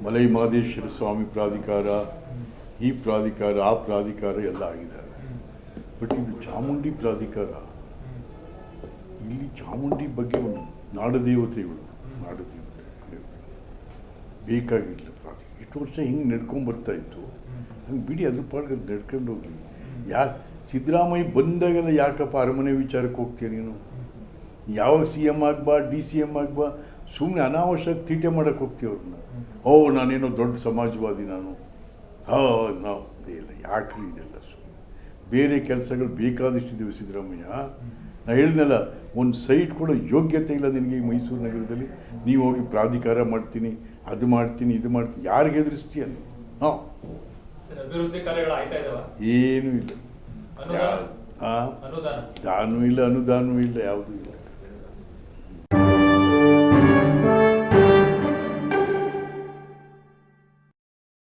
ಮಲೈ ಮಹದೇಶ್ವರ ಸ್ವಾಮಿ ಪ್ರಾಧಿಕಾರ, ಈ ಪ್ರಾಧಿಕಾರ, ಆ ಪ್ರಾಧಿಕಾರ ಎಲ್ಲ ಆಗಿದ್ದಾರೆ. ಬಟ್ ಇದು ಚಾಮುಂಡಿ ಪ್ರಾಧಿಕಾರ, ಇಲ್ಲಿ ಚಾಮುಂಡಿ ಬಗ್ಗೆ ಒಂದು ನಾಡದೇವತೆಗಳು ಬೇಕಾಗಿಲ್ಲ ಪ್ರಾಧಿಕಾರ. ಇಷ್ಟು ವರ್ಷ ಹಿಂಗೆ ನಡ್ಕೊಂಡ್ಬರ್ತಾ ಇತ್ತು, ಹಂಗೆ ಬಿಡಿ, ಅದ್ರ ಪಾಡ್ಗೆ ನಡ್ಕೊಂಡು ಹೋಗಲಿ. ಯಾಕೆ ಸಿದ್ದರಾಮಯ್ಯ ಬಂದಾಗೆಲ್ಲ ಯಾಕಪ್ಪ ಅರಮನೆ ವಿಚಾರಕ್ಕೆ ಹೋಗ್ತೀಯ ನೀನು? ಯಾವಾಗ ಸಿ ಎಮ್ ಆಗ್ಬಾ, DCM ಆಗ್ಬಾ, ಸುಮ್ಮನೆ ಅನಾವಶ್ಯಕ ತೀಟೆ ಮಾಡೋಕ್ಕೆ ಹೋಗ್ತೀವಿ ಅವ್ರನ್ನ. ನಾನೇನೋ ದೊಡ್ಡ ಸಮಾಜವಾದಿ ನಾನು, ನಾವು ಇಲ್ಲ. ಯಾಕ್ರಿ ಇದೆಲ್ಲ? ಸುಮ್ಮನೆ ಬೇರೆ ಕೆಲಸಗಳು ಬೇಕಾದಷ್ಟಿದ್ದೀವಿ ಸಿದ್ದರಾಮಯ್ಯ. ನಾನು ಹೇಳಿದ್ನಲ್ಲ, ಒಂದು ಸೈಟ್ ಕೂಡ ಯೋಗ್ಯತೆ ಇಲ್ಲ ನಿನಗೆ ಈ ಮೈಸೂರು ನಗರದಲ್ಲಿ. ನೀವು ಹೋಗಿ ಪ್ರಾಧಿಕಾರ ಮಾಡ್ತೀನಿ, ಅದು ಮಾಡ್ತೀನಿ, ಇದು ಮಾಡ್ತೀನಿ, ಯಾರಿಗೆ ಎದುರಿಸ್ತೀಯ? ಅಭಿವೃದ್ಧಿ ಕಾರ್ಯಗಳು ಆಯ್ತಾ ಇದಾವ? ಏನೂ ಇಲ್ಲ, ದಾನೂ ಇಲ್ಲ, ಅನುದಾನವೂ ಇಲ್ಲ, ಯಾವುದೂ ಇಲ್ಲ.